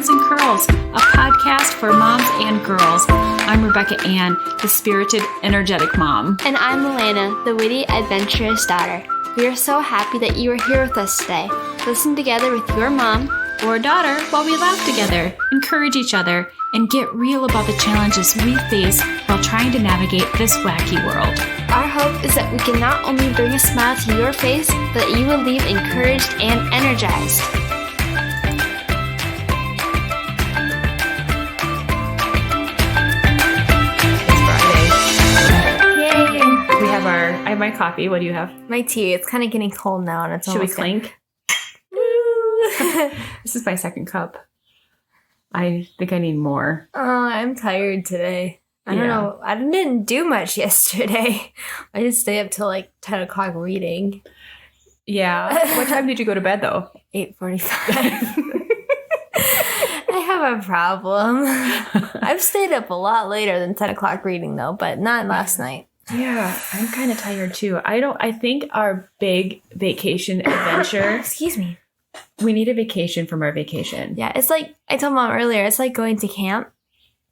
Girls and Curls, a podcast for moms and girls. I'm Rebecca Ann, the spirited, energetic mom. And I'm Elena, the witty, adventurous daughter. We are so happy that you are here with us today. Listen together with your mom or daughter while we laugh together, encourage each other, and get real about the challenges we face while trying to navigate this wacky world. Our hope is that we can not only bring a smile to your face, but that you will leave encouraged and energized. I have my coffee. What do you have? My tea. It's kind of getting cold now, and it's almost. Should we clink? This is my second cup. I think I need more. Oh, I'm tired today. I don't know. I didn't do much yesterday. I just stay up till like 10 o'clock reading. Yeah. What time did you go to bed though? 8:45. I have a problem. I've stayed up a lot later than 10 o'clock reading though, but not last night. Yeah, I'm kind of tired too. I think our big vacation adventure. Excuse me. We need a vacation from our vacation. Yeah, it's like, I told Mom earlier, it's like going to camp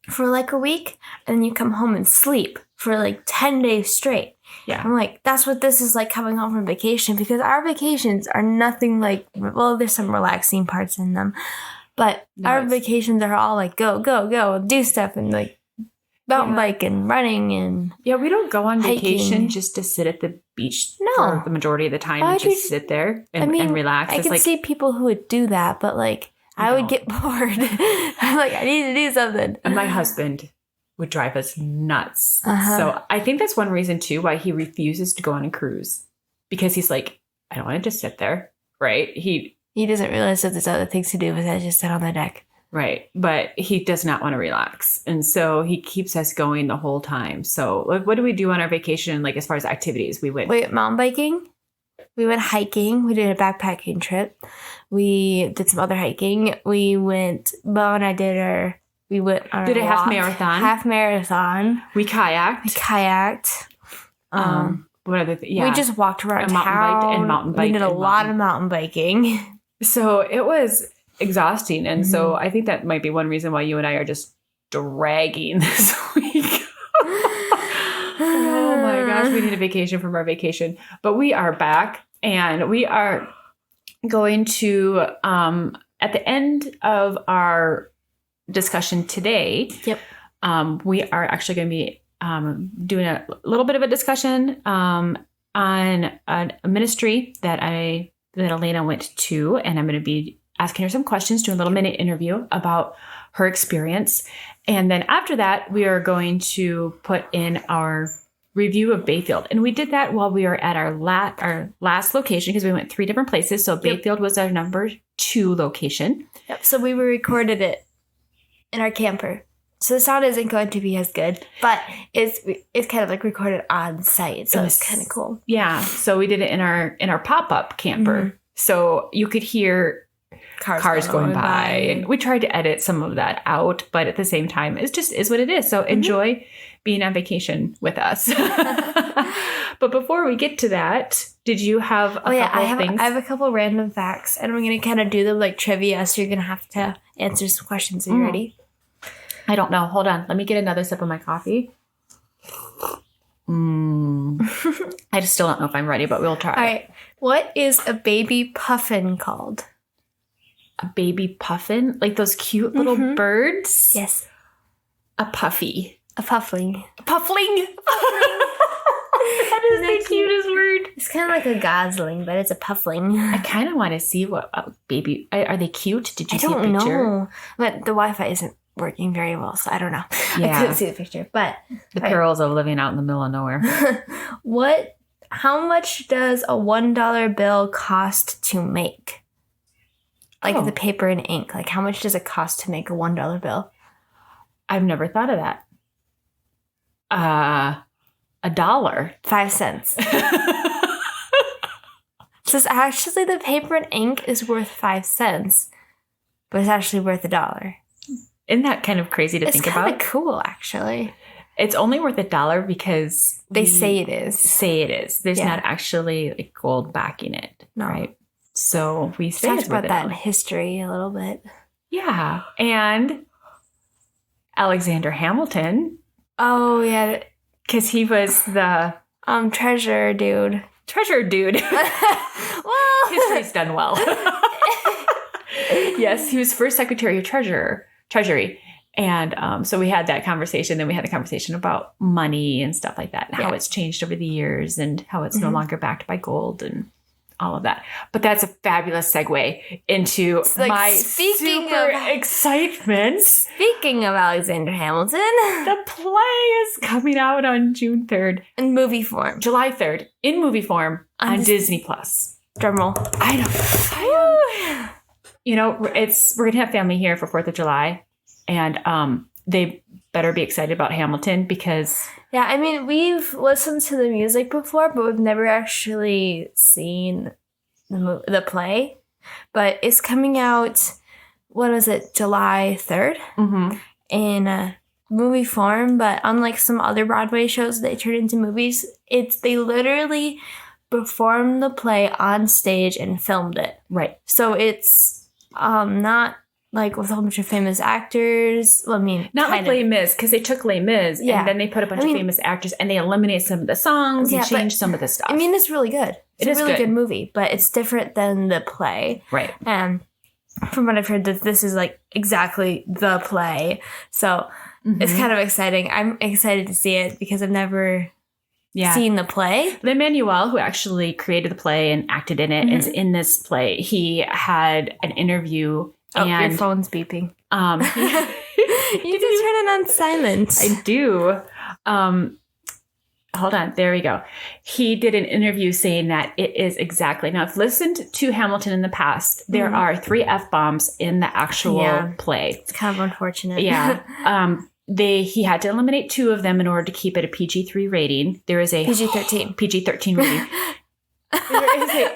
for like a week and then you come home and sleep for like 10 days straight. Yeah. I'm like, that's what this is like coming home from vacation, because our vacations are nothing like, well, there's some relaxing parts in them, but our vacations are all like, go, go, go, do stuff and like, mountain bike and running and we don't go on hiking. Vacation just to sit at the beach for the majority of the time and just sit there and relax. I can see people who would do that, but like I would get bored. I'm like, I need to do something. And my husband would drive us nuts. So I think that's one reason too why he refuses to go on a cruise, because he's like, I don't want to just sit there, right? He doesn't realize that there's other things to do besides just sit on the deck. Right. But he does not want to relax. And so he keeps us going the whole time. So what do we do on our vacation? Like as far as activities, we went mountain biking. We went hiking. We did a backpacking trip. We did some other hiking. We went, Bo and I did a half marathon. We kayaked. What other things? Yeah. We just walked around town. Mountain bike. We did a lot of mountain biking. So it was exhausting. And so I think that might be one reason why you and I are just dragging this week. Oh my gosh, we need a vacation from our vacation. But we are back and we are going to, at the end of our discussion today, we are actually going to be doing a little bit of a discussion on a ministry that Elena went to, and I'm going to be asking her some questions, doing a little minute interview about her experience. And then after that, we are going to put in our review of Bayfield. And we did that while we were at our last location, because we went 3 different places. So Bayfield was our number 2 location. Yep. So we recorded it in our camper. So the sound isn't going to be as good, but it's kind of like recorded on site. So it's kind of cool. Yeah. So we did it in our pop-up camper. So you could hear cars going by. And we tried to edit some of that out, but at the same time, it just is what it is. So enjoy being on vacation with us. But before we get to that, did you have a couple of things? I have a couple random facts, and we're going to kind of do them like trivia, so you're going to have to answer some questions. Are you ready? I don't know. Hold on. Let me get another sip of my coffee. I just still don't know if I'm ready, but we'll try. All right. What is a baby puffin called? A baby puffin? Like those cute little birds? Yes. A puffy. A puffling. A puffling! That is the cutest word. It's kind of like a gosling, but it's a puffling. I kind of want to see what baby... Are they cute? Did you see a picture? I don't know. But the Wi-Fi isn't working very well, so I don't know. Yeah. I couldn't see the picture, but... The girls are living out in the middle of nowhere. How much does a $1 bill cost to make? Like the paper and ink. Like how much does it cost to make a $1 bill? I've never thought of that. $1. 5 cents. So it's actually the paper and ink is worth 5 cents, but it's actually worth $1. Isn't that kind of crazy to think about? It's kind of cool, actually. It's only worth $1 because they say it is. There's not actually like gold backing it, right? So we say talked about that in history a little bit. Yeah. And Alexander Hamilton. Oh, yeah. Because he was the treasurer dude. Treasurer dude. Well, History's done well. Yes, he was first Secretary of Treasury. And so we had that conversation. Then we had a conversation about money and stuff like that, and how it's changed over the years and how it's no longer backed by gold and all of that. But that's a fabulous segue into my super excitement. Speaking of Alexander Hamilton, the play is coming out on June 3rd. In movie form. July 3rd, in movie form on Disney Plus. Drumroll. I know. You know, we're going to have family here for 4th of July. And they better be excited about Hamilton because... Yeah, I mean, we've listened to the music before, but we've never actually seen the play. But it's coming out, what was it, July 3rd? Mm-hmm. In movie form, but unlike some other Broadway shows that turn into movies, they literally performed the play on stage and filmed it. Right. So it's not... like with a whole bunch of famous actors. Well, I mean, not like Les Mis, because they took Les Mis and then they put a bunch of famous actors and they eliminate some of the songs and change some of the stuff. I mean, it's really good. It's a really good movie, but it's different than the play. Right. And from what I've heard, that this is like exactly the play. So it's kind of exciting. I'm excited to see it because I've never seen the play. Lin-Manuel, who actually created the play and acted in it, is in this play. He had an interview. Oh, and your phone's beeping. You need to turn it on silent. I do. Hold on. There we go. He did an interview saying that it is exactly. Now, I've listened to Hamilton in the past. There are 3 F-bombs in the actual play. It's kind of unfortunate. Yeah. He had to eliminate 2 of them in order to keep it a PG-3 rating. There is a PG-13 rating.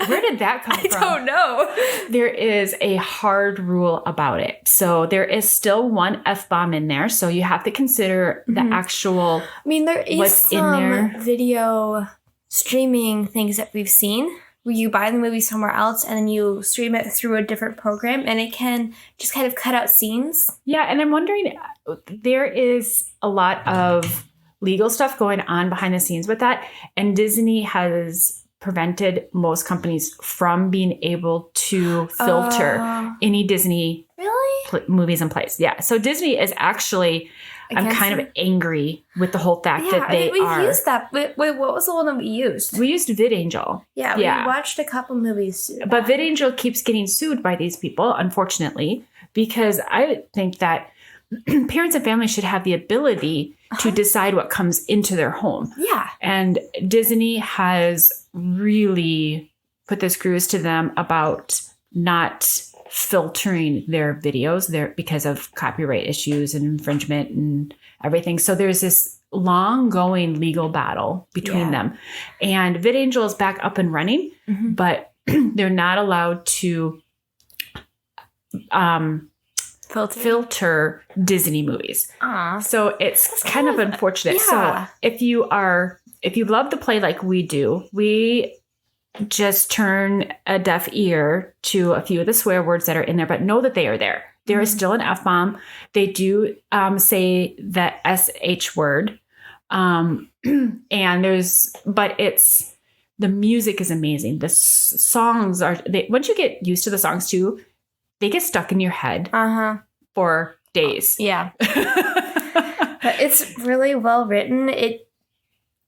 Where did that come from? I don't know. There is a hard rule about it. So there is still 1 F-bomb in there. So you have to consider the actual I mean, there is some video streaming things that we've seen where you buy the movie somewhere else and then you stream it through a different program and it can just kind of cut out scenes. Yeah, and I'm wondering, there is a lot of legal stuff going on behind the scenes with that. And Disney has prevented most companies from being able to filter any Disney movies and plays. Yeah. So Disney is actually, I'm kind of angry with the whole fact that we've used that. Wait, what was the one that we used? We used VidAngel. Yeah, we watched a couple movies. But VidAngel keeps getting sued by these people, unfortunately, because I think that parents and families should have the ability to decide what comes into their home. Yeah. And Disney has really put the screws to them about not filtering their videos there because of copyright issues and infringement and everything. So there's this long going legal battle between them. And VidAngel is back up and running, but they're not allowed to filter Disney movies. So it's kind of unfortunate. Yeah. So if you love the play like we do, we just turn a deaf ear to a few of the swear words that are in there, but know that they are there. There is still an F-bomb. They do say the SH word. But the music is amazing. The songs once you get used to the songs too, they get stuck in your head for days. Yeah. But it's really well written. It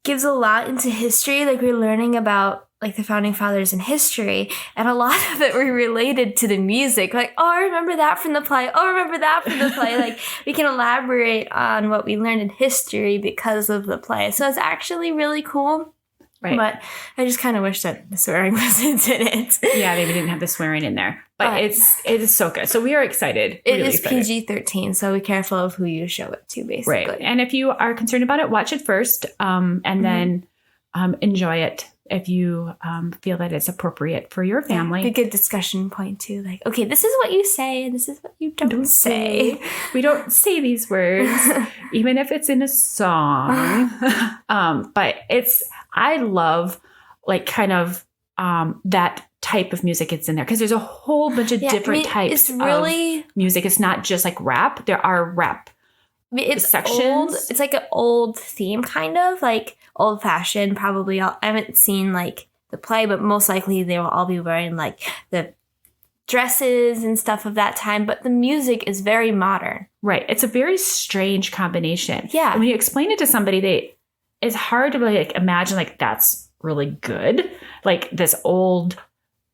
gives a lot into history. Like, we're learning about like the founding fathers in history, and a lot of it we related to the music. Like, oh, I remember that from the play. Oh, I remember that from the play. Like, we can elaborate on what we learned in history because of the play. So it's actually really cool. Right. But I just kind of wish that the swearing wasn't in it. Yeah, maybe didn't have the swearing in there. But it is so good. So we are excited. It is PG-13, so be careful of who you show it to, basically. Right. And if you are concerned about it, watch it first and then enjoy it if you feel that it's appropriate for your family. A good discussion point, too. Like, okay, this is what you say and this is what you don't say. We don't say these words, even if it's in a song. But I love, like, kind of that type of music it's in there, because there's a whole bunch of different types of music. It's not just like rap. There are rap sections. Old. It's like an old theme, kind of like old fashioned. Probably, I haven't seen like the play, but most likely they will all be wearing like the dresses and stuff of that time. But the music is very modern. Right. It's a very strange combination. Yeah. And when you explain it to somebody, it's hard to really like imagine like that's really good. Like this old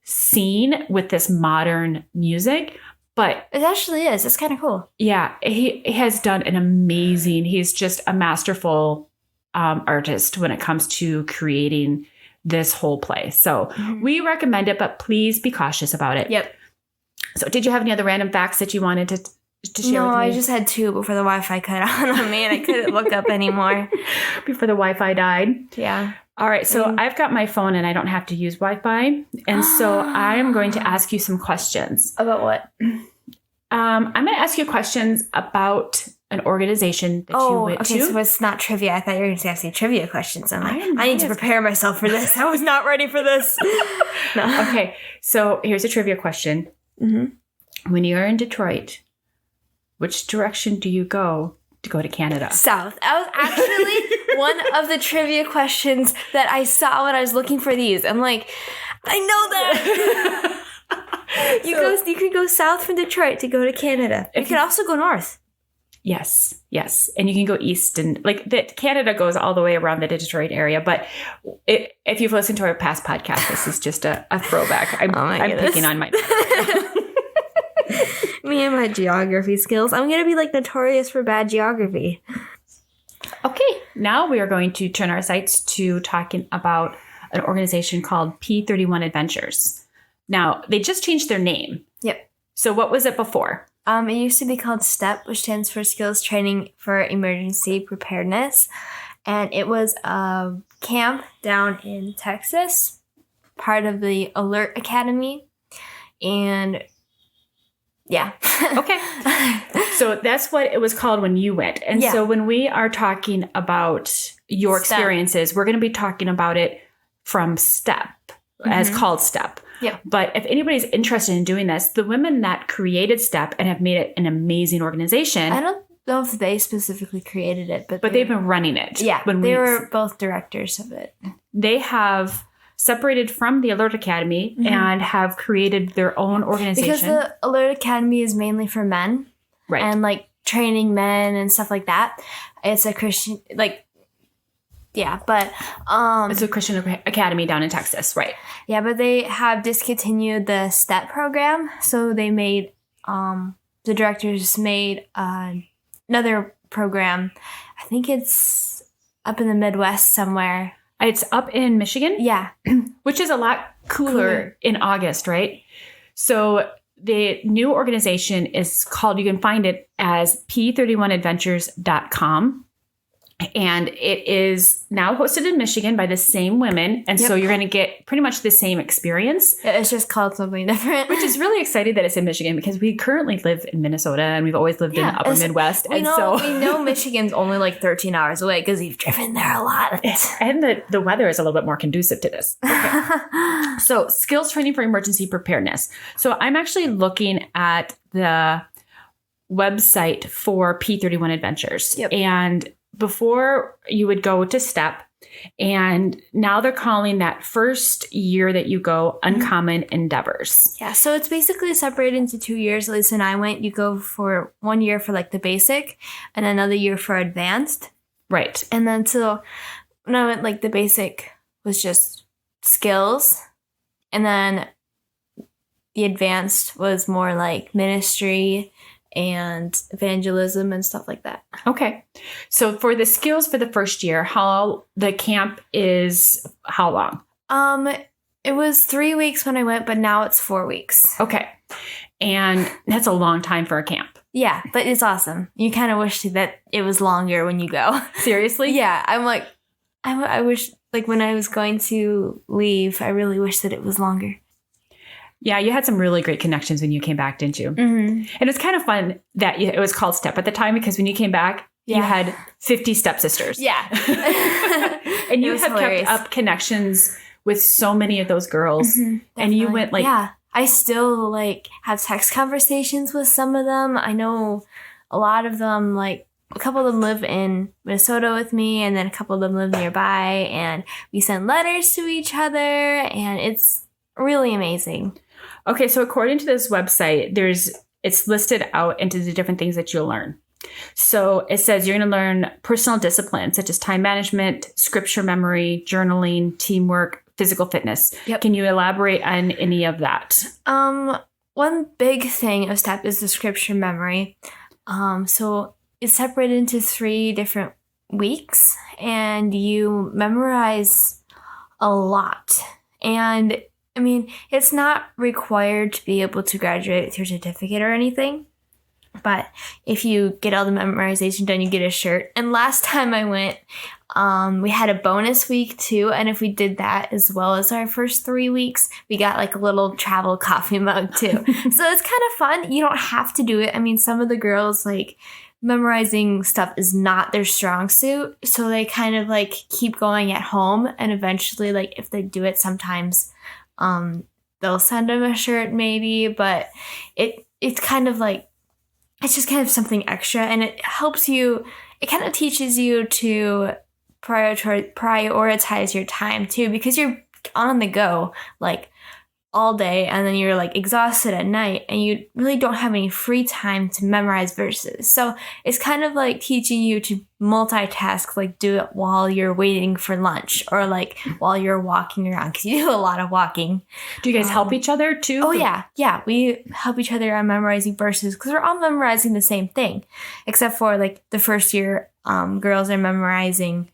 scene with this modern music. But it actually is. It's kind of cool. Yeah. He has done he's just a masterful artist when it comes to creating this whole play. So we recommend it, but please be cautious about it. Yep. So did you have any other random facts that you wanted to share with me? No, I just had 2 before the Wi-Fi cut on me and I couldn't look up anymore. Before the Wi-Fi died? Yeah. All right. So I've got my phone and I don't have to use Wi-Fi. And so I am going to ask you some questions. About what? I'm going to ask you questions about an organization that you went to. So it's not trivia. I thought you were going to ask me trivia questions. I'm like, I need to prepare myself for this. I was not ready for this. No. Okay. So here's a trivia question. Mm-hmm. When you're in Detroit, which direction do you go to Canada? South. That was actually one of the trivia questions that I saw when I was looking for these. I'm like, I know that. You can go south from Detroit to go to Canada. You can also go north. Yes. And you can go east, and like Canada goes all the way around the Detroit area. But if you've listened to our past podcast, this is just a throwback. I'm picking on my me and my geography skills. I'm going to be like notorious for bad geography. Okay. Now we are going to turn our sights to talking about an organization called P31 Adventures. Now, they just changed their name. Yep. So what was it before? It used to be called STEP, which stands for Skills Training for Emergency Preparedness. And it was a camp down in Texas, part of the Alert Academy. And yeah. Okay. So that's what it was called when you went. And so when we are talking about your experiences, we're going to be talking about it from STEP, as called STEP. Yeah. But if anybody's interested in doing this, the women that created STEP and have made it an amazing organization. I don't know if they specifically created it, but they've been running it. Yeah. They were both directors of it. They have separated from the Alert Academy and have created their own organization. Because the Alert Academy is mainly for men. Right. And like training men and stuff like that. It's a Christian, like, yeah, but it's a Christian academy down in Texas, right? Yeah, but they have discontinued the STEP program, so they made the directors made another program. I think it's up in the Midwest somewhere. It's up in Michigan, yeah, which is a lot cooler in August, right? So the new organization is called. You can find it as p31adventures.com. And it is now hosted in Michigan by the same women. And so you're going to get pretty much the same experience. It's just called something different. Which is really exciting that it's in Michigan, because we currently live in Minnesota and we've always lived in the upper Midwest. We know Michigan's only like 13 hours away because we've driven there a lot. And the weather is a little bit more conducive to this. Okay. So skills training for emergency preparedness. So I'm actually looking at the website for P31 Adventures. Yep. And before you would go to STEP, and now they're calling that first year that you go Uncommon Endeavors. Yeah, so it's basically separated into 2 years. At least when I went, you go for 1 year for like the basic and another year for advanced. Right. And then so when I went, like the basic was just skills, and then the advanced was more like ministry and evangelism and stuff like that. Okay. So for the skills for the first year, how the camp is how long? It was 3 weeks when I went, but now it's 4 weeks. Okay. And that's a long time for a camp. Yeah, but it's awesome. You kind of wish that it was longer when you go. Seriously? Yeah. I'm like, I wish, like when I was going to leave, I really wish that it was longer. Yeah, you had some really great connections when you came back, didn't you? Mm-hmm. And it's kind of fun that it was called STEP at the time, because when you came back, you had 50 stepsisters. Yeah. And you have hilarious. kept up connections with so many of those girls. And you went like, yeah, I still like have text conversations with some of them. I know a lot of them, like a couple of them live in Minnesota with me, and then a couple of them live nearby, and we send letters to each other, and it's really amazing. Okay, so according to this website, it's listed out into the different things that you'll learn. So it says you're going to learn personal disciplines such as time management, scripture memory, journaling, teamwork, physical fitness. Yep. Can you elaborate on any of that? One big thing of STEP is the scripture memory. So it's separated into 3 different weeks, and you memorize a lot. And I mean, it's not required to be able to graduate with your certificate or anything. But if you get all the memorization done, you get a shirt. And last time I went, we had a bonus week too. And if we did that as well as our first 3 weeks, we got like a little travel coffee mug too. So it's kind of fun. You don't have to do it. I mean, some of the girls, like, memorizing stuff is not their strong suit. So they kind of like keep going at home. And eventually, like, if they do it sometimes, they'll send them a shirt maybe. But it's kind of like, it's just kind of something extra, and it helps you, it kind of teaches you to prioritize your time too, because you're on the go like all day, and then you're like exhausted at night, and you really don't have any free time to memorize verses. So it's kind of like teaching you to multitask, like do it while you're waiting for lunch, or like while you're walking around, because you do a lot of walking. Do you guys help each other too? Oh yeah, we help each other on memorizing verses, because we're all memorizing the same thing, except for like the first year girls are memorizing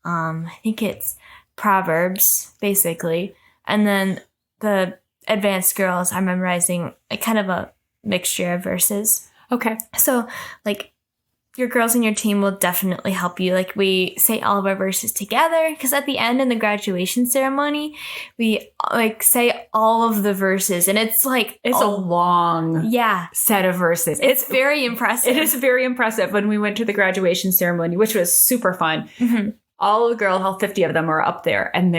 I think it's Proverbs basically, and then the advanced girls are memorizing like kind of a mixture of verses. Okay. So like your girls in your team will definitely help you. Like, we say all of our verses together, because at the end in the graduation ceremony, we like say all of the verses, and it's like it's a long set of verses. It's very impressive. It is very impressive. When we went to the graduation ceremony, which was super fun, all the girls, all 50 of them are up there, and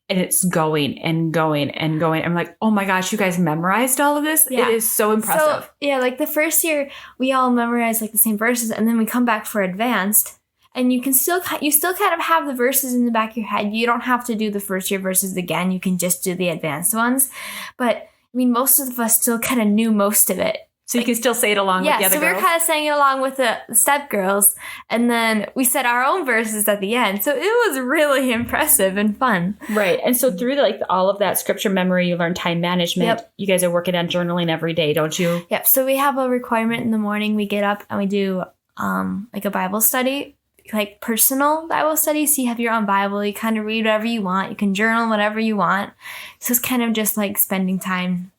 it's going and going and going. I'm like, oh my gosh, you guys memorized all of this? Yeah. It is so impressive. So, yeah, like the first year, we all memorized like the same verses, and then we come back for advanced, and you still kind of have the verses in the back of your head. You don't have to do the first year verses again. You can just do the advanced ones. But I mean, most of us still kind of knew most of it. So you can still say it along with the other girls? Yeah, so we were kind of saying it along with the step girls, and then we said our own verses at the end. So it was really impressive and fun. Right. And so through all of that scripture memory, you learn time management. Yep. You guys are working on journaling every day, don't you? Yep. So we have a requirement in the morning. We get up and we do like a Bible study, like personal Bible study. So you have your own Bible. You kind of read whatever you want. You can journal whatever you want. So it's kind of just like spending time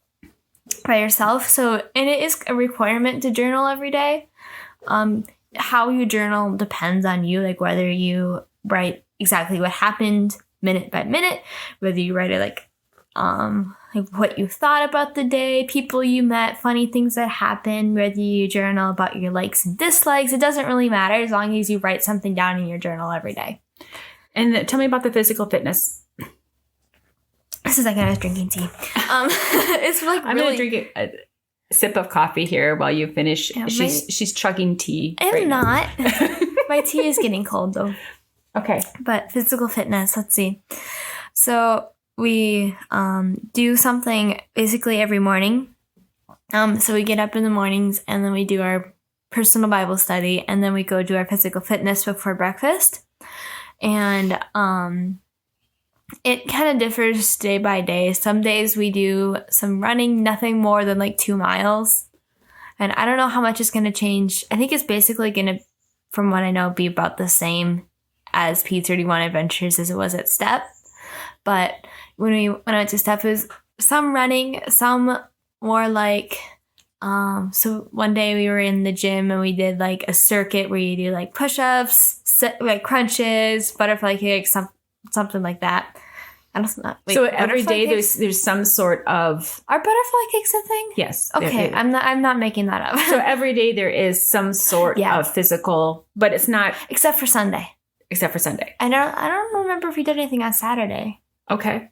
by yourself. So, and it is a requirement to journal every day. How you journal depends on you, like whether you write exactly what happened minute by minute, whether you write it like what you thought about the day, people you met, funny things that happened, whether you journal about your likes and dislikes. It doesn't really matter as long as you write something down in your journal every day. And tell me about the physical fitness. This is like I was drinking tea. It's like I'm really... going to drink a sip of coffee here while you finish. Yeah, she's chugging tea. I'm not. My tea is getting cold though. Okay. But physical fitness, let's see. So we do something basically every morning. So we get up in the mornings, and then we do our personal Bible study, and then we go do our physical fitness before breakfast. And it kind of differs day by day. Some days we do some running, nothing more than like 2 miles. And I don't know how much it's going to change. I think it's basically going to, from what I know, be about the same as P31 Adventures as it was at STEP. But when I went to STEP, it was some running, some more like, so one day we were in the gym and we did like a circuit where you do like push-ups, like crunches, butterfly kicks, something like that. I don't know. So every day there's some sort of... Are butterfly kicks a thing? Yes. Okay, I'm not making that up. So every day there is some sort of physical, but it's not... Except for Sunday. Except for Sunday. I don't remember if we did anything on Saturday. Okay.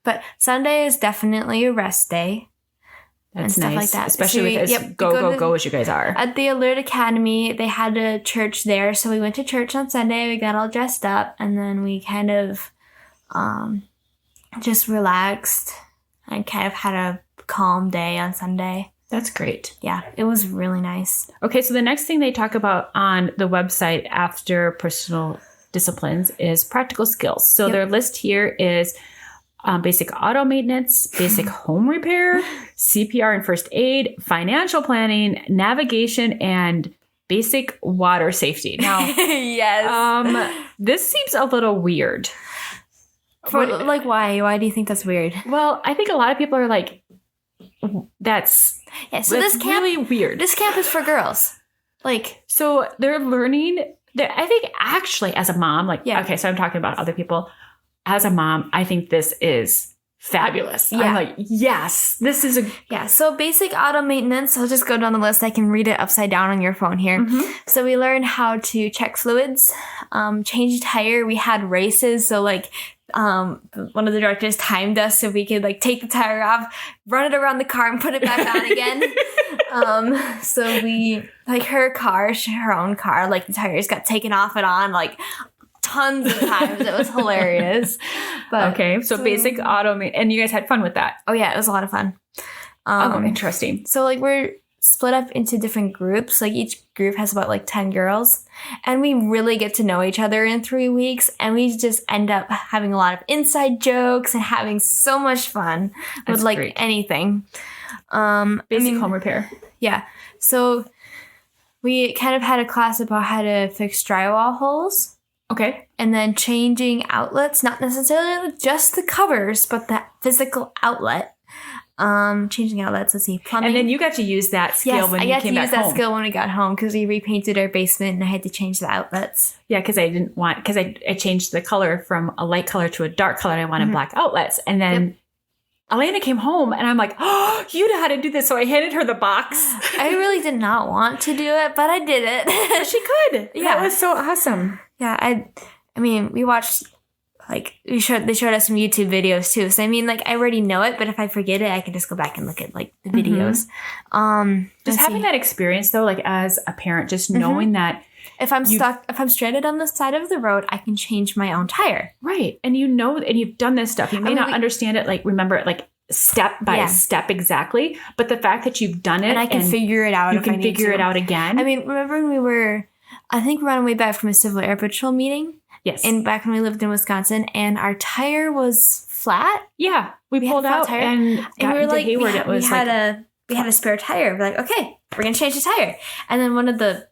But Sunday is definitely a rest day. That's and nice. stuff like that. Especially So with as go as you guys are. At the Alert Academy, they had a church there. So we went to church on Sunday. We got all dressed up. And then we kind of just relaxed and kind of had a calm day on Sunday. That's great. Yeah, it was really nice. Okay, so the next thing they talk about on the website after personal disciplines is practical skills. So their list here is basic auto maintenance, basic home repair, CPR and first aid, financial planning, navigation, and basic water safety. Now, yes. This seems a little weird. Like, why? Why do you think that's weird? Well, I think a lot of people are like, that's this camp, really weird. This camp is for girls. Like, so they're learning that. I think actually as a mom, okay, so I'm talking about other people. As a mom, I think this is fabulous. Yeah. I'm like, yes, this is So basic auto maintenance, I'll just go down the list. I can read it upside down on your phone here. Mm-hmm. So we learned how to check fluids, change a tire. We had races. So one of the directors timed us so we could take the tire off, run it around the car and put it back on again. So we, her own car, the tires got taken off and on tons of times. It was hilarious. But okay, so basic auto, and you guys had fun with that. Oh yeah, it was a lot of fun. Interesting. So we're split up into different groups. Each group has about 10 girls, and we really get to know each other in 3 weeks, and we just end up having a lot of inside jokes and having so much fun with great. Anything. Basic home repair. Yeah. So we kind of had a class about how to fix drywall holes. Okay. And then changing outlets, not necessarily just the covers, but the physical outlet. Changing outlets, let's see, plumbing. And then you got to use that skill when you came back home. Yes, I got to use that skill when we got home because we repainted our basement and I had to change the outlets. Yeah, because I changed the color from a light color to a dark color and I wanted black outlets. And then Elena came home and I'm like, oh, you know how to do this. So I handed her the box. I really did not want to do it, but I did it. She could. Yeah. That was so awesome. Yeah, I mean, we watched, they showed us some YouTube videos too. So, I already know it, but if I forget it, I can just go back and look at, the videos. Just having that experience, though, as a parent, just knowing that if I'm stranded on the side of the road, I can change my own tire. Right. And and you've done this stuff. You may not understand it, remember it, step by step exactly. But the fact that you've done it. And I can figure it out. You can figure it out again. Remember when I think we're on our way back from a Civil Air Patrol meeting? Yes. And back when we lived in Wisconsin, and our tire was flat. Yeah. We pulled out tire, and we were Hayward. We had a spare tire. We're like, okay, we're going to change the tire. And then one of the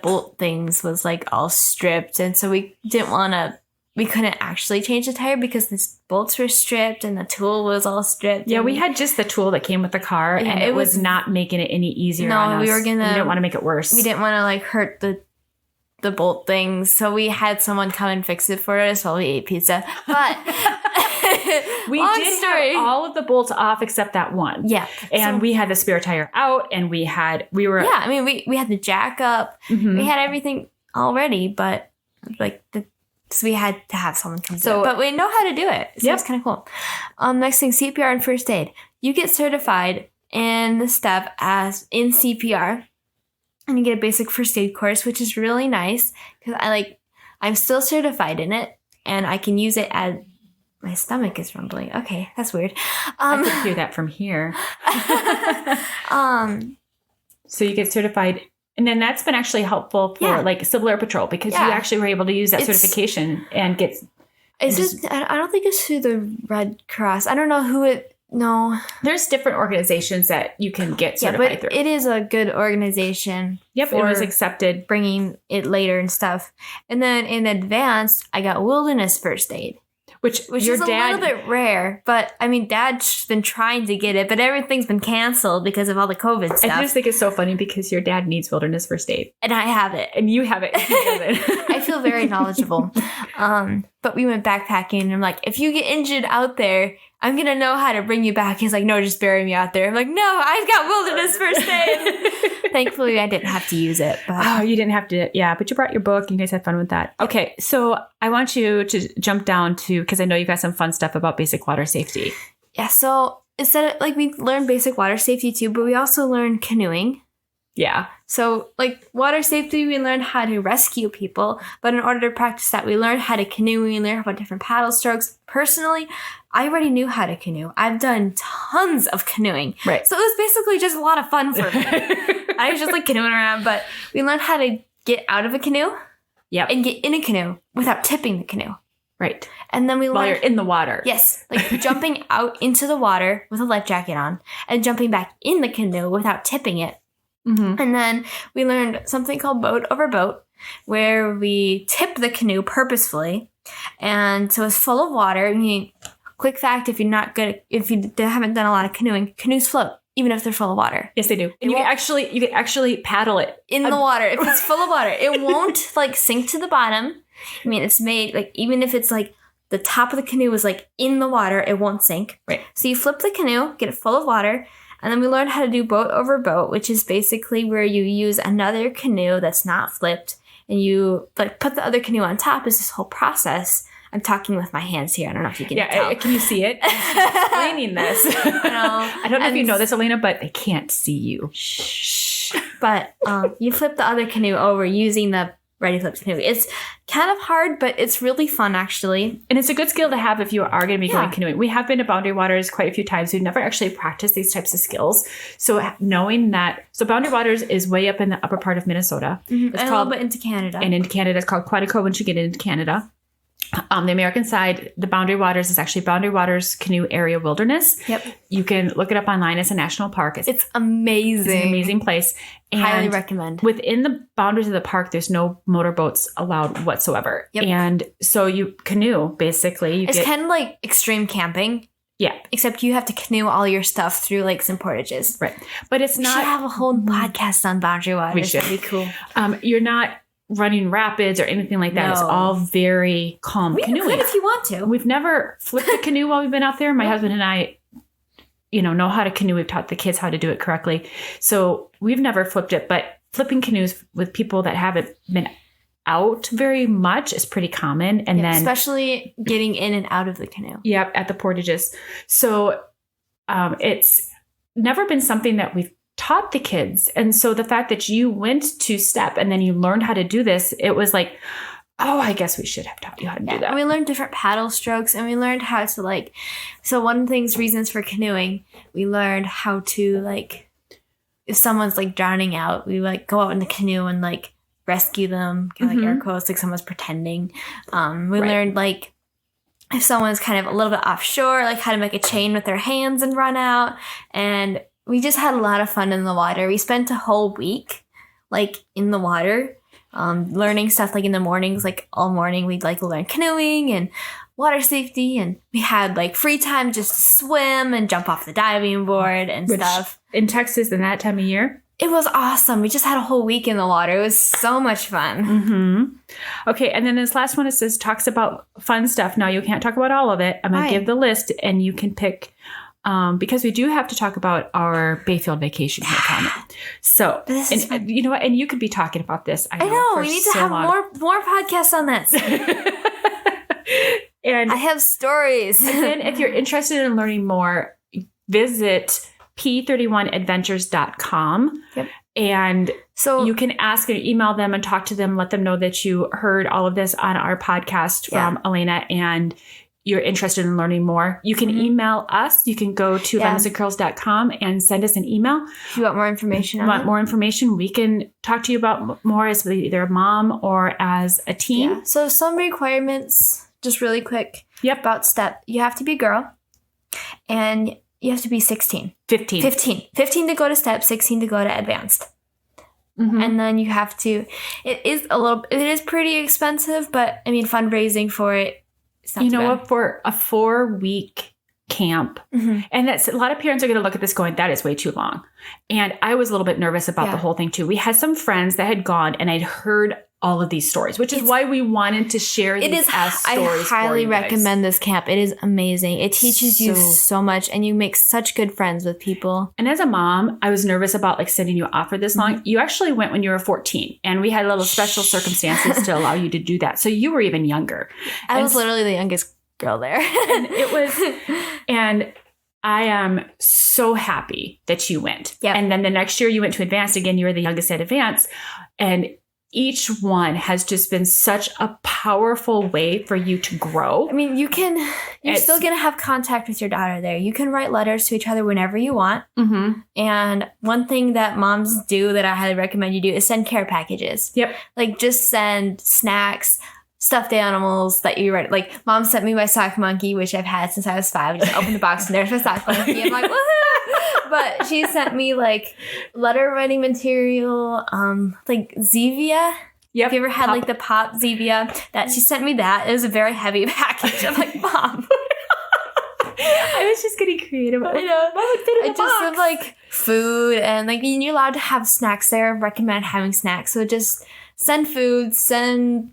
bolt things was all stripped. And so we couldn't actually change the tire because the bolts were stripped and the tool was all stripped. Yeah, we had just the tool that came with the car and it was not making it any easier on us. We didn't want to make it worse. We didn't want to hurt the bolt things. So we had someone come and fix it for us while we ate pizza. But we did have all of the bolts off except that one. Yeah. And we had the spare tire out and we had the jack up. Mm-hmm. We had everything already, but so we had to have someone come do it. But we know how to do it. So it's kind of cool. Next thing, CPR and first aid. You get certified in the step as in CPR. And you get a basic first aid course, which is really nice because I'm still certified in it and I can use it as my stomach is rumbling. Okay, that's weird. I could hear that from here. So you get certified, and then that's been actually helpful for Civil Air Patrol because you actually were able to use that certification and get. I don't think it's through the Red Cross. I don't know who it. No. There's different organizations that you can get certified through. It is a good organization. Yep, it was accepted. Bringing it later and stuff. And then in advanced, I got wilderness first aid. Which is a little bit rare. But, Dad's been trying to get it, but everything's been canceled because of all the COVID stuff. I just think it's so funny because your dad needs wilderness first aid. And I have it. And you have it. I feel very knowledgeable. But we went backpacking, and I'm like, if you get injured out there, I'm going to know how to bring you back. He's like, no, just bury me out there. I'm like, no, I've got wilderness first aid. Thankfully, I didn't have to use it. But. Oh, you didn't have to. Yeah, but you brought your book. And you guys had fun with that. Okay, so I want you to jump down to, because I know you've got some fun stuff about basic water safety. Yeah, so instead of, like, we learned basic water safety too, but we also learned canoeing. Yeah. So, like, water safety, we learned how to rescue people. But in order to practice that, we learned how to canoe. We learned about different paddle strokes. Personally, I already knew how to canoe. I've done tons of canoeing. Right. So it was basically just a lot of fun for me. I was just, like, canoeing around. But we learned how to get out of a canoe. Yep. And get in a canoe without tipping the canoe. Right. And then we learned... While you're in the water. Yes. Like, jumping out into the water with a life jacket on. And jumping back in the canoe without tipping it. Mm-hmm. And then we learned something called boat over boat, where we tip the canoe purposefully. And so it's full of water. I mean, quick fact, if you haven't done a lot of canoeing, canoes float, even if they're full of water. Yes, they do. And you can actually paddle it in the water. If it's full of water, it won't like sink to the bottom. I mean, it's made like, even if it's like the top of the canoe is like in the water, it won't sink. Right. So you flip the canoe, get it full of water. And then we learned how to do boat over boat, which is basically where you use another canoe that's not flipped, and you like put the other canoe on top. Is this whole process. I'm talking with my hands here. I don't know if you can tell. Can you see it? I'm explaining this. I don't know if you know this, Elena, but they can't see you. Shh. But you flip the other canoe over using the ready flip canoe. It's kind of hard, but it's really fun, actually. And it's a good skill to have if you are going to be going canoeing. We have been to Boundary Waters quite a few times. We've never actually practiced these types of skills. So knowing that, Boundary Waters is way up in the upper part of Minnesota. Mm-hmm. It's called, a little bit into Canada. And into Canada, it's called Quetico once you get into Canada. The American side, the Boundary Waters is actually Boundary Waters Canoe Area Wilderness. Yep. You can look it up online. It's a national park. It's amazing. It's an amazing place. And highly recommend. Within the boundaries of the park, there's no motorboats allowed whatsoever. Yep. And so you canoe, basically. It's kind of like extreme camping. Yeah. Except you have to canoe all your stuff through lakes and portages. Right. But it's not... We should have a whole podcast on Boundary Waters. We should. That'd be cool. You're not running rapids or anything like that. No. It's all very calm canoeing. We could if you want to. We've never flipped a canoe while we've been out there. My husband and I, know how to canoe. We've taught the kids how to do it correctly. So we've never flipped it, but flipping canoes with people that haven't been out very much is pretty common. And then especially getting in and out of the canoe. Yep, at the portages. So it's never been something that we've taught the kids. And so the fact that you went to STEP and then you learned how to do this, it was like, oh, I guess we should have taught you how to do that. And we learned different paddle strokes, and we learned how to so one of the reasons for canoeing, we learned how to if someone's drowning out, we go out in the canoe and rescue them, air quotes, someone's pretending. We learned if someone's kind of a little bit offshore, how to make a chain with their hands and run out. And we just had a lot of fun in the water. We spent a whole week, in the water, learning stuff, in the mornings, all morning, we'd, learn canoeing and water safety. And we had, free time just to swim and jump off the diving board and stuff. In Texas in that time of year? It was awesome. We just had a whole week in the water. It was so much fun. Mm-hmm. Okay, and then this last one, it says, talks about fun stuff. Now, you can't talk about all of it. I'm going to give the list, and you can pick... because we do have to talk about our Bayfield vacation here coming. So, and you know what? And you could be talking about this. I know. We need to have more podcasts on this. And I have stories. And then if you're interested in learning more, visit P31adventures.com. Yep. And so you can ask or email them and talk to them, let them know that you heard all of this on our podcast from Elena, and you're interested in learning more. You can email us. You can go to lemonsandcurls.com and send us an email. If you want more information more information, we can talk to you about more as either a mom or as a teen. Yeah. So some requirements, just really quick, about STEP. You have to be a girl, and you have to be 16. 15 to go to STEP, 16 to go to advanced. Mm-hmm. And then you have to, it is pretty expensive, but I mean, fundraising for it, for a 4-week camp, and that's a lot of parents are going to look at this going, that is way too long. And I was a little bit nervous about the whole thing too. We had some friends that had gone, and I'd heard all of these stories, which is why we wanted to share these as stories. I highly for you guys. recommend this camp. It is amazing. It teaches you so much, and you make such good friends with people. And as a mom, I was nervous about like sending you off for this long. You actually went when you were 14, and we had little special circumstances to allow you to do that. So you were even younger. I was literally the youngest girl there. And it was, and I am so happy that you went. Yep. And then the next year you went to advanced again. You were the youngest at advanced, and each one has just been such a powerful way for you to grow. I mean, you're still going to have contact with your daughter there. You can write letters to each other whenever you want. Mm-hmm. And one thing that moms do that I highly recommend you do is send care packages. Yep. Like just send snacks, stuffed animals that you write. Like mom sent me my sock monkey, which I've had since I was 5. I just opened the box and there's my sock monkey. I'm like, woohoo! But she sent me like letter writing material, like Zevia. Yep. Have you ever had like the pop Zevia? That she sent me that. It was a very heavy package. I'm like, Mom. I was just getting creative. I know. What would fit in I the just box? have like food and like you're allowed to have snacks there. Recommend having snacks. So just send food, send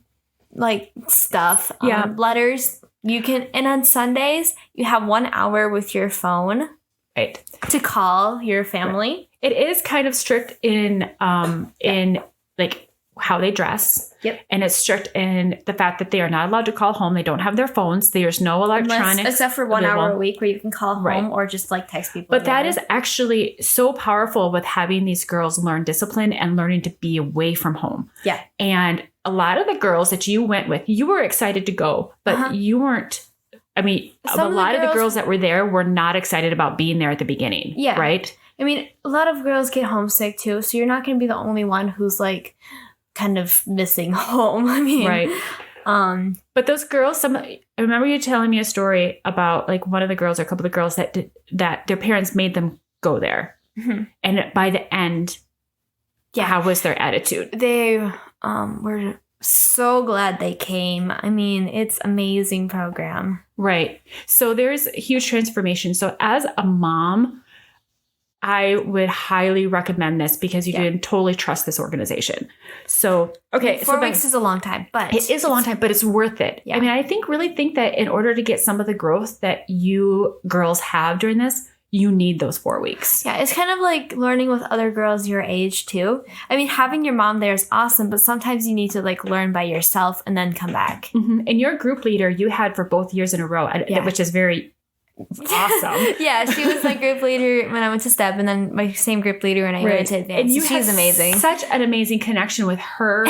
like stuff. Yeah. Letters. You can, and on Sundays you have 1 hour with your phone. Right. To call your family. It is kind of strict in like how they dress. Yep. And it's strict in the fact that they are not allowed to call home. They don't have their phones. There's no electronics. Except for 1 hour a week where you can call home or just like text people. But that is actually so powerful with having these girls learn discipline and learning to be away from home. Yeah. And a lot of the girls that you went with, you were excited to go, but you weren't. I mean, a lot of the girls that were there were not excited about being there at the beginning. Yeah. Right? I mean, a lot of girls get homesick too, so you're not going to be the only one who's like kind of missing home. I mean, right. But those girls, I remember you telling me a story about like one of the girls or a couple of the girls that their parents made them go there. Mm-hmm. And by the end, how was their attitude? They were so glad they came. I mean, it's amazing program. Right. So there's a huge transformation. So as a mom, I would highly recommend this because you can totally trust this organization. So, okay. 4 weeks is a long time, but it is a long time, but it's worth it. Yeah. I mean, I really think that in order to get some of the growth that you girls have during this, you need those 4 weeks. Yeah, it's kind of like learning with other girls your age too. I mean, having your mom there is awesome, but sometimes you need to like learn by yourself and then come back. Mm-hmm. And your group leader you had for both years in a row, which is very awesome. Yeah, she was my group leader when I went to STEP, and then my same group leader when I went to advanced. And she's amazing. Such an amazing connection with her.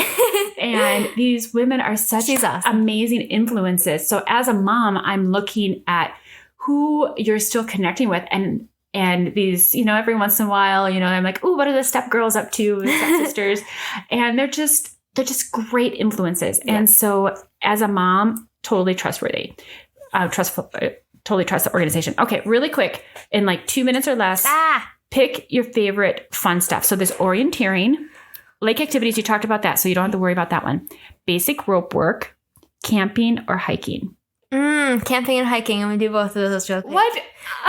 And these women are such amazing influences. So as a mom, I'm looking at who you're still connecting with, and these, every once in a while, I'm like, oh, what are the STEP girls up to, STEP sisters, and they're just great influences. Yeah. And so as a mom, totally trustworthy, totally trust the organization. Okay, really quick, in like 2 minutes or less, pick your favorite fun stuff. So there's orienteering, lake activities. You talked about that, so you don't have to worry about that one. Basic rope work, camping, or hiking. Camping and hiking. I'm going to do both of those real quick. What?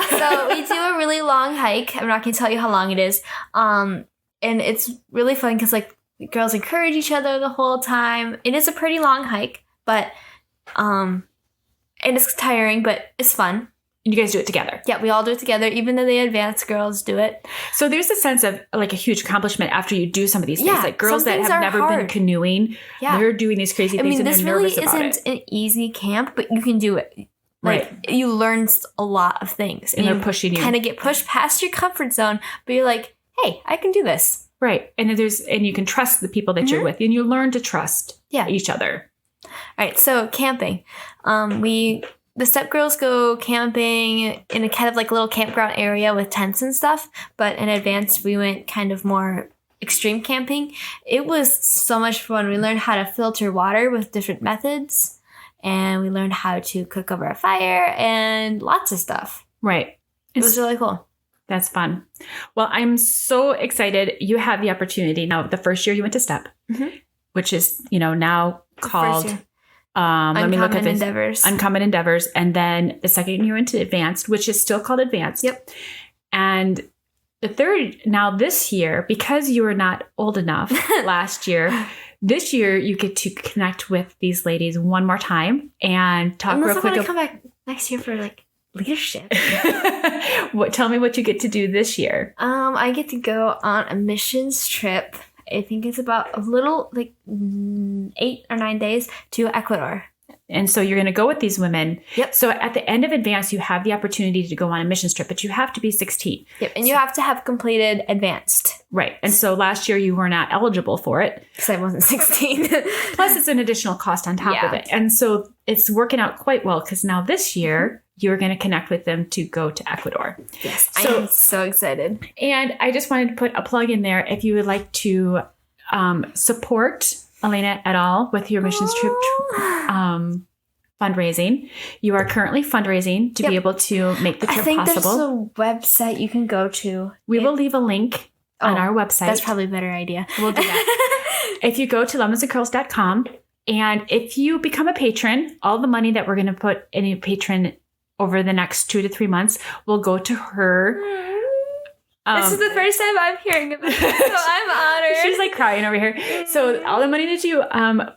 So we do a really long hike. I'm not going to tell you how long it is. And it's really fun because like the girls encourage each other the whole time. It is a pretty long hike, but and it's tiring, but it's fun. And you guys do it together. Yeah, we all do it together, even though the advanced girls do it. So there's a sense of like a huge accomplishment after you do some of these things. Like girls that have never been canoeing, they're doing these crazy things and they're nervous about it. This really isn't an easy camp, but you can do it. Like you learn a lot of things. And they're pushing you. Kind of get pushed past your comfort zone, but you're like, hey, I can do this. Right. And you can trust the people that you're with, and you learn to trust each other. All right. So camping. The STEP girls go camping in a kind of like little campground area with tents and stuff. But in advanced, we went kind of more extreme camping. It was so much fun. We learned how to filter water with different methods. And we learned how to cook over a fire and lots of stuff. Right. It was really cool. That's fun. Well, I'm so excited. You have the opportunity. Now, the first year you went to STEP, which is, now called... let me look at this. Uncommon Endeavors. And then the second year into Advanced, which is still called Advanced. Yep. And the third, now this year, because you were not old enough last year, This year, you get to connect with these ladies one more time and talk Unless real quick. I want to come back next year for like leadership. Tell me what you get to do this year. I get to go on a missions trip. I think it's about a little like 8 or 9 days to Ecuador. And so you're going to go with these women. Yep. So at the end of Advanced, you have the opportunity to go on a missions trip, but you have to be 16. Yep. And you have to have completed Advanced. Right. And so last year you were not eligible for it. Because I wasn't 16. Plus it's an additional cost on top of it. And so it's working out quite well because now this year you're going to connect with them to go to Ecuador. Yes. I am so excited. And I just wanted to put a plug in there. If you would like to support Elena at all with your missions trip fundraising, you are currently fundraising to be able to make the trip possible. I think there's a website you can go to. We will leave a link on our website. That's probably a better idea. We'll do that. If you go to lemonsandcurls.com and if you become a patron, all the money that we're going to put in a patron over the next 2 to 3 months will go to her. This is the first time I'm hearing about it, so I'm honored. She's like crying over here. So all the money that you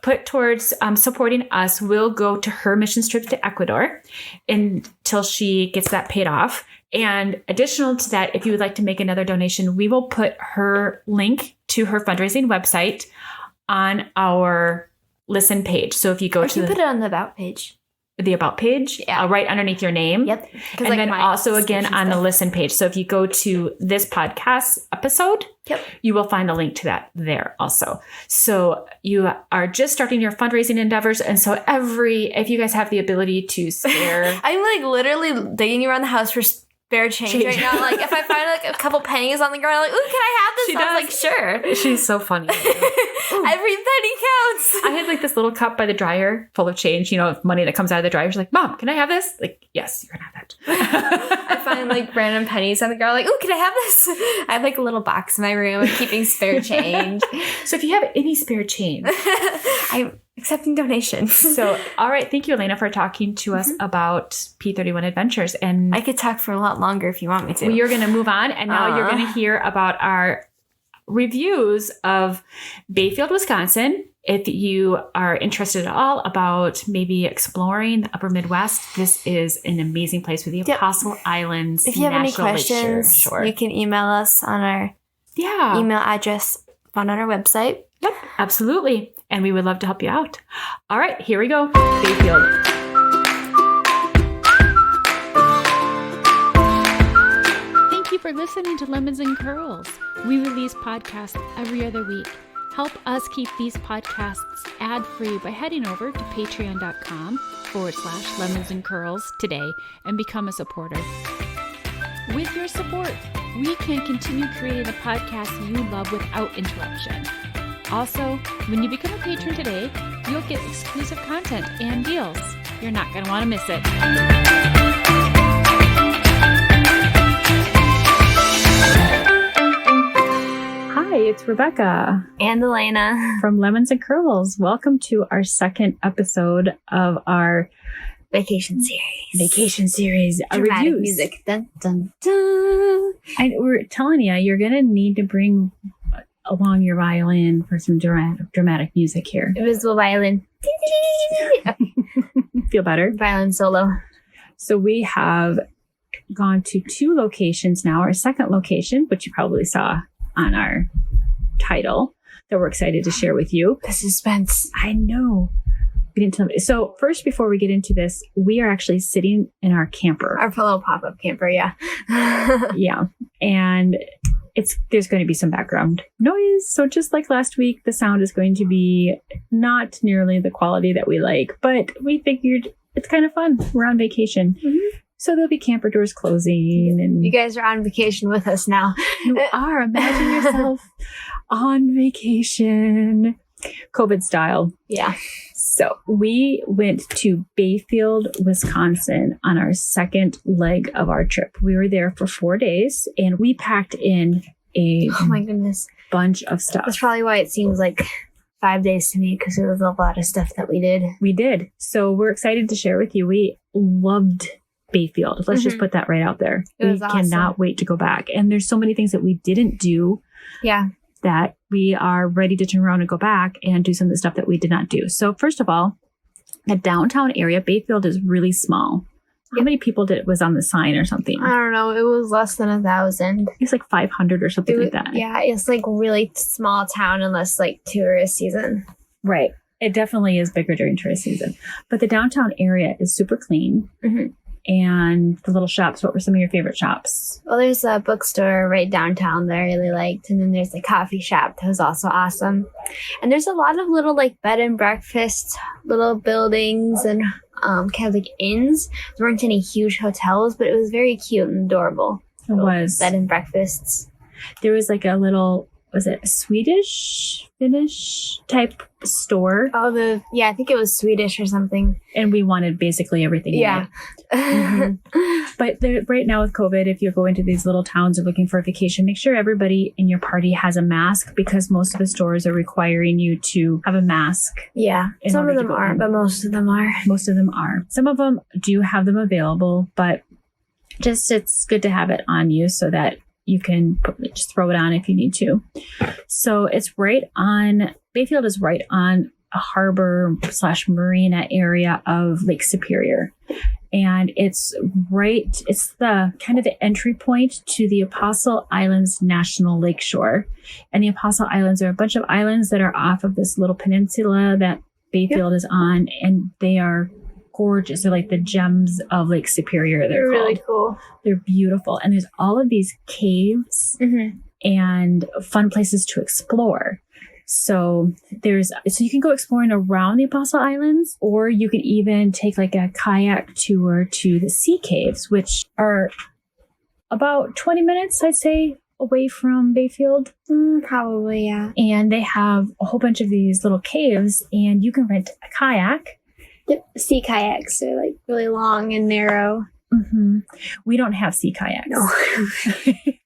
put towards supporting us will go to her missions trip to Ecuador until she gets that paid off. And additional to that, if you would like to make another donation, we will put her link to her fundraising website on our listen page. So if you go to put it on the About page. The About page, right underneath your name. Yep. And then also again on the listen page. So if you go to this podcast episode, you will find a link to that there also. So you are just starting your fundraising endeavors. And so if you guys have the ability to spare. I'm like literally digging around the house for spare change right now. Like if I find like a couple pennies on the ground, I'm like, ooh, can I have this? I was like, sure. She's so funny. Every penny counts. I had like this little cup by the dryer full of change, money that comes out of the dryer. She's like, Mom, can I have this? Like, yes, you can have that. I find like random pennies on the ground, like, ooh, can I have this? I have like a little box in my room of keeping spare change. So if you have any spare change, I'm accepting donations. So, all right. Thank you, Elena, for talking to us about P31 Adventures. And I could talk for a lot longer if you want me to. We are going to move on. And now you're going to hear about our reviews of Bayfield, Wisconsin. If you are interested at all about maybe exploring the upper Midwest, this is an amazing place with the Apostle Islands. If you have any questions, you can email us on our email address found on our website. Yep, absolutely. And we would love to help you out. All right, here we go. Bayfield. Thank you for listening to Lemons and Curls. We release podcasts every other week. Help us keep these podcasts ad-free by heading over to patreon.com/lemons and curls today and become a supporter. With your support, we can continue creating the podcasts you love without interruption. Also, when you become a patron today, you'll get exclusive content and deals. You're not going to want to miss it. Hi, it's Rebecca. And Elena. From Lemons and Curls. Welcome to our second episode of our vacation series. Dramatic reviews. Music. Dun, dun, dun. And we're telling you, you're going to need to bring along your violin for some dramatic music here. Invisible violin. Feel better? Violin solo. So we have gone to 2 locations now. Our second location, which you probably saw on our title, that we're excited to share with you. The suspense. I know. We didn't tell me. So first, before we get into this, we are actually sitting in our camper. Our little pop-up camper, yeah. Yeah. And there's going to be some background noise. So just like last week, the sound is going to be not nearly the quality that we like, but we figured it's kind of fun. We're on vacation. Mm-hmm. So there'll be camper doors closing. And you guys are on vacation with us now. You are. Imagine yourself on vacation, COVID style. Yeah. So we went to Bayfield, Wisconsin on our second leg of our trip. We were there for 4 days and we packed in oh my goodness, bunch of stuff. That's probably why it seems like 5 days to me, because it was a lot of stuff that we did. We did. So we're excited to share with you. We loved Bayfield. Let's just put that right out there. It was awesome. Cannot wait to go back. And there's so many things that we didn't do. Yeah. that we are ready to turn around and go back and do some of the stuff that we did not do. So first of all, the downtown area, Bayfield is really small. How many people was on the sign or something? I don't know. It was less than 1,000. It's like 500 or something like that. Yeah, it's like really small town unless like tourist season. Right. It definitely is bigger during tourist season. But the downtown area is super clean. Mm-hmm. And the little shops, what were some of your favorite shops? Well, there's a bookstore right downtown that I really liked. And then there's a coffee shop that was also awesome. And there's a lot of little like bed and breakfast, little buildings and kind of like inns. There weren't any huge hotels, but it was very cute and adorable. It was. Bed and breakfasts. There was like a little, was it Swedish, Finnish type store? Oh, I think it was Swedish or something. And we wanted basically everything. Yeah. But right now with COVID, if you're going to these little towns or looking for a vacation, make sure everybody in your party has a mask because most of the stores are requiring you to have a mask. Yeah. Some of them aren't, but most of them are. Most of them are. Some of them do have them available, but just it's good to have it on you so that you can just throw it on if you need to. So it's Bayfield is right on a harbor / marina area of Lake Superior. And it's the kind of the entry point to the Apostle Islands National Lakeshore. And the Apostle Islands are a bunch of islands that are off of this little peninsula that Bayfield is on. And they are gorgeous. They're like the gems of Lake Superior. They're really cool. They're beautiful. And there's all of these caves and fun places to explore. So you can go exploring around the Apostle Islands, or you can even take like a kayak tour to the sea caves, which are about 20 minutes, I'd say, away from Bayfield. Probably, yeah. And they have a whole bunch of these little caves, and you can rent a kayak. Yep. Sea kayaks are like really long and narrow. Mm-hmm. We don't have sea kayaks. No.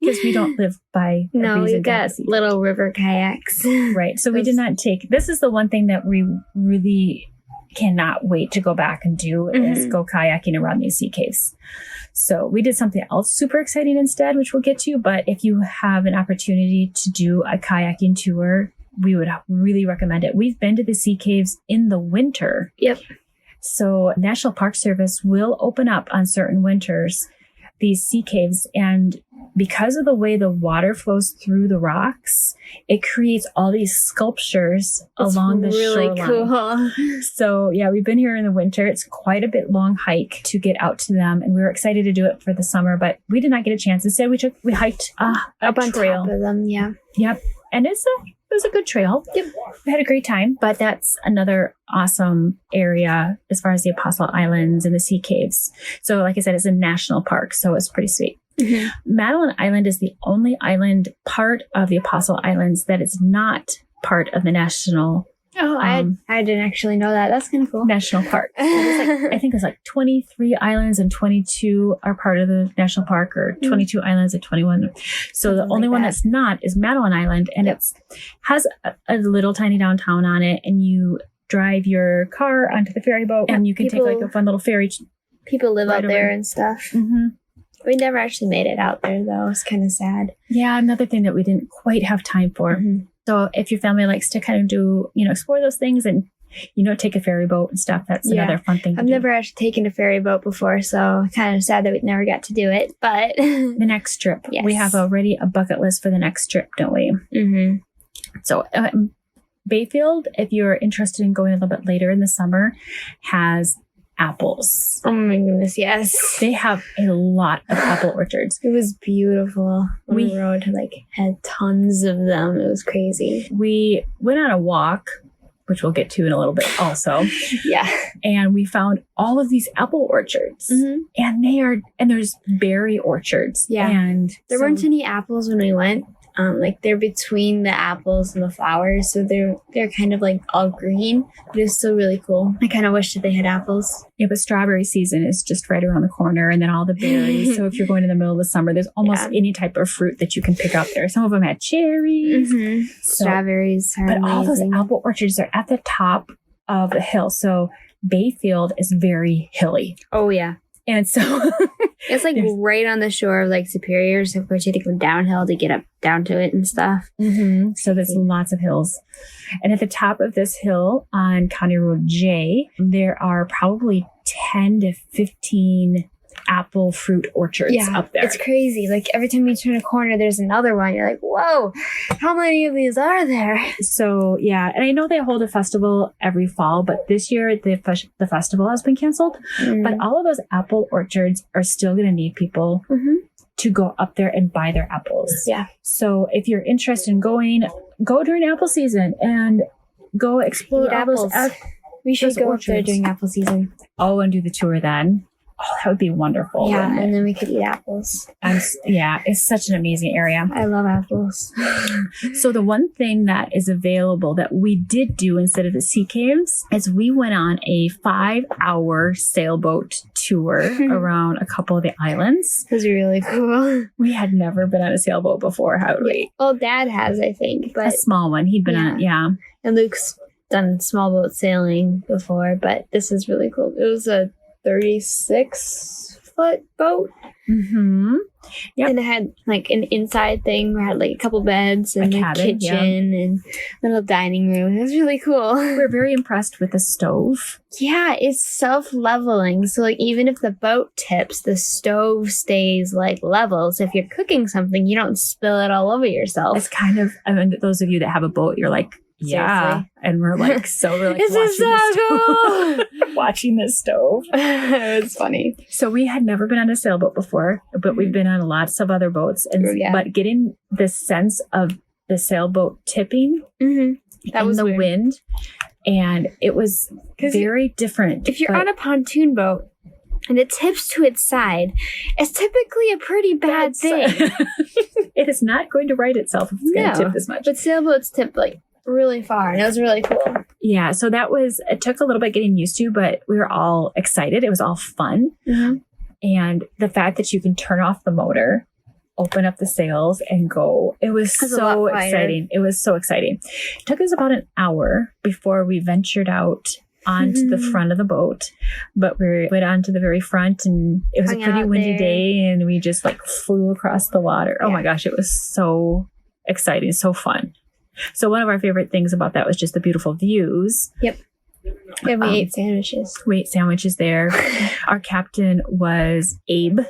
Because we don't live by No, we've got little river kayaks. Right. So we did not this is the one thing that we really cannot wait to go back and do is go kayaking around these sea caves. So we did something else super exciting instead, which we'll get to. But if you have an opportunity to do a kayaking tour, we would really recommend it. We've been to the sea caves in the winter. Yep. So National Park Service will open up on certain winters these sea caves, and because of the way the water flows through the rocks, it creates all these sculptures along the shoreline. Really cool. So yeah, we've been here in the winter. It's quite a bit long hike to get out to them, and we were excited to do it for the summer, but we did not get a chance. Instead, we hiked up on trail. Top of them. Yeah. Yep, and it was a good trail. Yep. We had a great time, but that's another awesome area as far as the Apostle Islands and the sea caves. So like I said, it's a national park, so it's pretty sweet. Mm-hmm. Madeline Island is the only island part of the Apostle Islands that is not part of the national. Oh, I didn't actually know that. That's kind of cool. National park. So I think it's like 23 islands and 22 are part of the national park, or 22 islands and 21. So the only one that's not is Madeline Island, and it has a little tiny downtown on it, and you drive your car onto the ferry boat, and you can take like a fun little ferry. People live out there and stuff. Mm-hmm. We never actually made it out there, though. It's kind of sad. Yeah, another thing that we didn't quite have time for. Mm-hmm. So if your family likes to kind of do, explore those things and, take a ferry boat and stuff, that's another fun thing to do. I've never actually taken a ferry boat before, so kind of sad that we never got to do it, but... The next trip. Yes. We have already a bucket list for the next trip, don't we? Mm-hmm. So Bayfield, if you're interested in going a little bit later in the summer, has apples. Oh my goodness, yes. They have a lot of apple orchards. It was beautiful. We rode, had tons of them. It was crazy. We went on a walk, which we'll get to in a little bit also. Yeah. And we found all of these apple orchards. Mm-hmm. And there's berry orchards. Yeah. And there weren't any apples when we went. They're between the apples and the flowers, so they're kind of all green, but it's still really cool. I kind of wish that they had apples. Yeah, but strawberry season is just right around the corner, and then all the berries. So if you're going in the middle of the summer, there's almost any type of fruit that you can pick up there. Some of them had cherries. Mm-hmm. Strawberries are amazing. All those apple orchards are at the top of the hill. So Bayfield is very hilly. Oh, yeah. And so it's like right on the shore of like Superior. So of course you have to go downhill to get up down to it and stuff. Mm-hmm. So there's lots of hills. And at the top of this hill on County Road J, there are probably 10 to 15 apple fruit orchards up there. It's crazy. Like every time you turn a corner, there's another one. You're like, whoa, how many of these are there? So yeah, and I know they hold a festival every fall, but this year the festival has been canceled. But all of those apple orchards are still going to need people to go up there and buy their apples. Yeah. So if you're interested in going, go during apple season and go explore all those apples. We should go up there during apple season. Oh, and do the tour then. Oh, that would be wonderful. Yeah, and then we could eat apples. It's such an amazing area. I love apples. So the one thing that is available that we did do instead of the sea caves is we went on a 5-hour sailboat tour around a couple of the islands. It was really cool. We had never been on a sailboat before, had we? Well, Dad has, I think. But a small one. He'd been on it, And Luke's done small boat sailing before, but this is really cool. It was a 36-foot boat. Mm-hmm. Yep. And it had like an inside thing where it had like a couple beds and a kitchen and little dining room. It was really cool. We're very impressed with the stove. Yeah, it's self-leveling. So like even if the boat tips, the stove stays like level. So if you're cooking something, you don't spill it all over yourself. It's kind of, those of you that have a boat, you're like, yeah. Seriously. And we're like, this is so cool. Watching this stove. It was funny. So we had never been on a sailboat before, but we've been on lots of other boats. But getting the sense of the sailboat tipping that was the weird. Wind. And it was very different. If you're on a pontoon boat and it tips to its side, it's typically a pretty bad thing. It is not going to right itself if it's going to tip this much. But sailboats tip like really far, and it was really cool. Yeah, so it took a little bit getting used to, but we were all excited. It was all fun. And the fact that you can turn off the motor, open up the sails, and go, it was so exciting. It was so exciting. It took us about an hour before we ventured out onto the front of the boat, but we went onto the very front, and it was a pretty windy day, and we just like flew across the water. Oh my gosh, it was so exciting, so fun. So one of our favorite things about that was just the beautiful views. Yep. And we ate sandwiches. We ate sandwiches there. Our captain was Abe.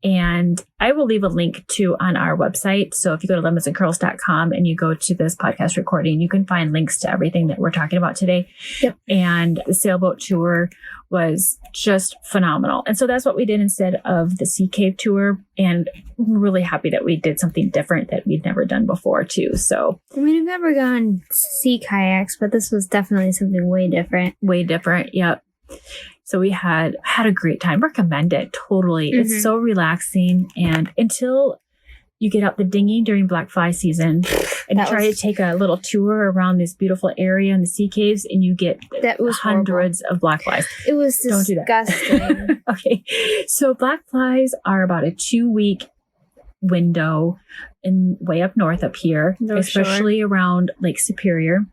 And I will leave a link on our website. So if you go to lemonsandcurls.com and you go to this podcast recording, you can find links to everything that we're talking about today. Yep. And the sailboat tour was just phenomenal. And so that's what we did instead of the sea cave tour. And I'm really happy that we did something different that we'd never done before too. So I mean, we've never gone sea kayaks, but this was definitely something way different. Way different. Yep. So we had a great time. Recommend it. Totally. It's so relaxing. And until you get out the dinghy during black fly season and try to take a little tour around this beautiful area in the sea caves, and you get hundreds of black flies. It was disgusting. Don't do that. Okay. So black flies are about a 2-week window in way up north up here, especially around Lake Superior.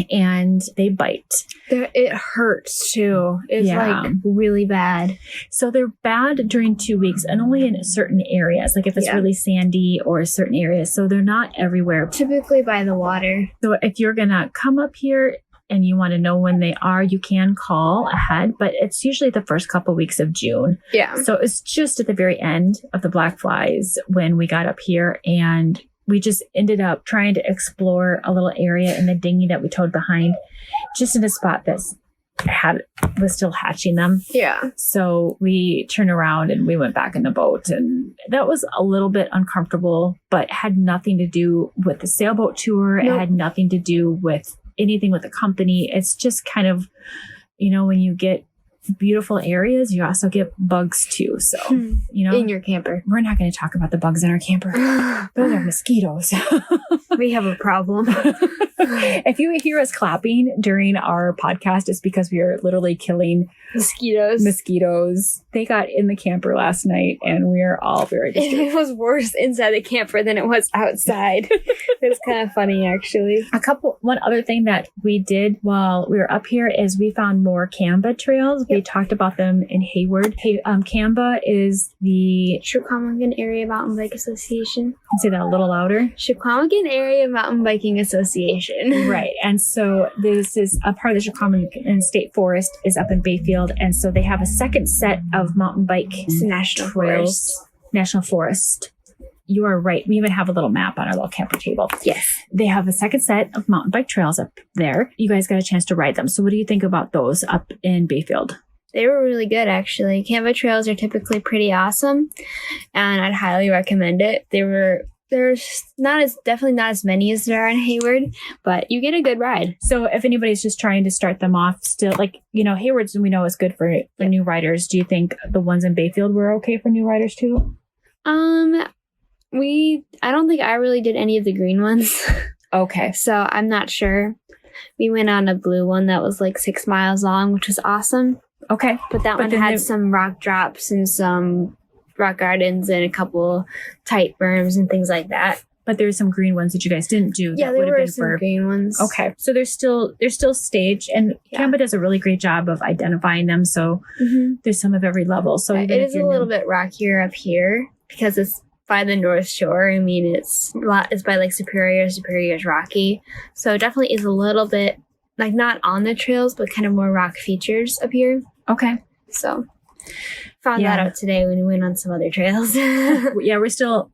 And they bite. It hurts too. It's like really bad. So they're bad during 2 weeks and only in certain areas, like if it's really sandy or certain areas. So they're not everywhere. Typically by the water. So if you're going to come up here and you want to know when they are, you can call ahead, but it's usually the first couple weeks of June. Yeah. So it's just at the very end of the black flies when we got up here, and we just ended up trying to explore a little area in the dinghy that we towed behind, just in a spot was still hatching them. Yeah. So we turned around and we went back in the boat, and that was a little bit uncomfortable, but had nothing to do with the sailboat tour. Nope. It had nothing to do with anything with the company. It's just kind of, when you get beautiful areas, you also get bugs too. So, in your camper. We're not going to talk about the bugs in our camper. Those are mosquitoes. We have a problem. If you hear us clapping during our podcast, it's because we are literally killing mosquitoes. They got in the camper last night, and we are all very disturbed. It was worse inside the camper than it was outside. It was kind of funny, actually. one other thing that we did while we were up here is we found more Canva trails. We talked about them in Hayward. Canva is the Chequamegon Area Mountain Bike Association. Say that a little louder. Chequamegon Area Mountain Biking Association. Right. And so this is a part of the Chequamegon State Forest is up in Bayfield. And so they have a second set of mountain bike National trails. Forest. National Forest. You are right. We even have a little map on our little camper table. Yes. They have a second set of mountain bike trails up there. You guys got a chance to ride them. So what do you think about those up in Bayfield? They were really good, actually. Canva trails are typically pretty awesome, and I'd highly recommend it. There's definitely not as many as there are in Hayward, but you get a good ride. So if anybody's just trying to start them off still, like, Hayward's, we know is good for new riders. Do you think the ones in Bayfield were okay for new riders too? I don't think I really did any of the green ones. Okay. So I'm not sure. We went on a blue one that was like 6 miles long, which was awesome. Okay. But that one had some rock drops and some rock gardens and a couple tight berms and things like that. But there's some green ones that you guys didn't do. Yeah, there were some green ones. Okay. So they're still staged, and Canva does a really great job of identifying them. So there's some of every level. So it is a little bit rockier up here because it's by the North Shore. I mean, it's by Lake Superior. Superior's rocky. So it definitely is a little bit like not on the trails, but kind of more rock features up here. Okay. So found that out today when we went on some other trails. Yeah, we're still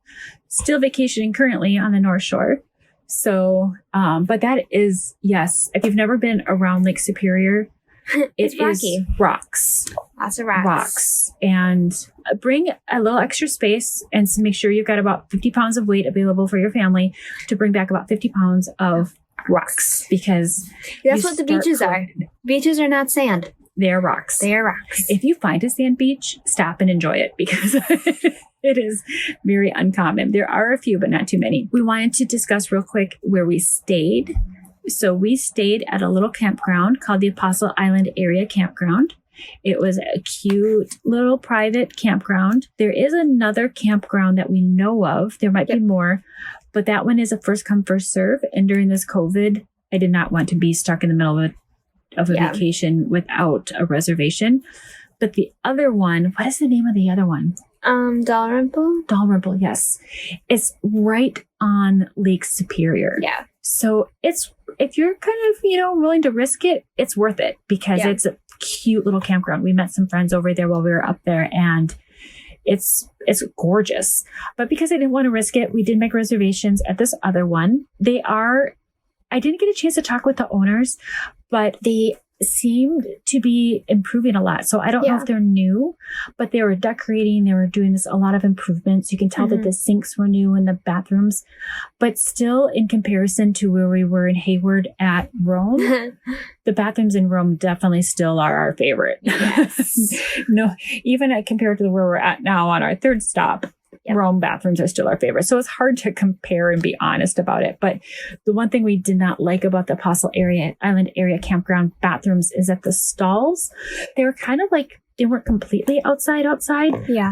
vacationing currently on the North Shore. So, but that is, yes, if you've never been around Lake Superior, it's rocky. Is rocks. Lots of rocks. And bring a little extra space and make sure you've got about 50 pounds of weight available for your family to bring back about 50 pounds of rocks, because that's what the beaches are. Beaches are not sand. They're rocks. They are rocks. If you find a sand beach, stop and enjoy it, because it is very uncommon. There are a few, but not too many. We wanted to discuss real quick where we stayed. So we stayed at a little campground called the Apostle Island Area Campground. It was a cute little private campground. There is another campground that we know of. There might be more, but that one is a first come, first serve. And during this COVID, I did not want to be stuck in the middle of a vacation without a reservation. But the other one, what is the name of the other one? Dalrymple? Dalrymple, yes. It's right on Lake Superior. Yeah. So if you're kind of, willing to risk it, it's worth it, because it's a cute little campground. We met some friends over there while we were up there, and it's gorgeous. But because I didn't want to risk it, we did make reservations at this other one. I didn't get a chance to talk with the owners, but they seemed to be improving a lot. So I don't know if they're new, but they were decorating. They were doing a lot of improvements. You can tell that the sinks were new in the bathrooms, but still in comparison to where we were in Hayward at Rome, the bathrooms in Rome definitely still are our favorite. Yes. No, even compared to where we're at now on our third stop, Rome bathrooms are still our favorite. So it's hard to compare and be honest about it. But the one thing we did not like about the Apostle Island Area Campground bathrooms is that the stalls, they were kind of like, they weren't completely outside,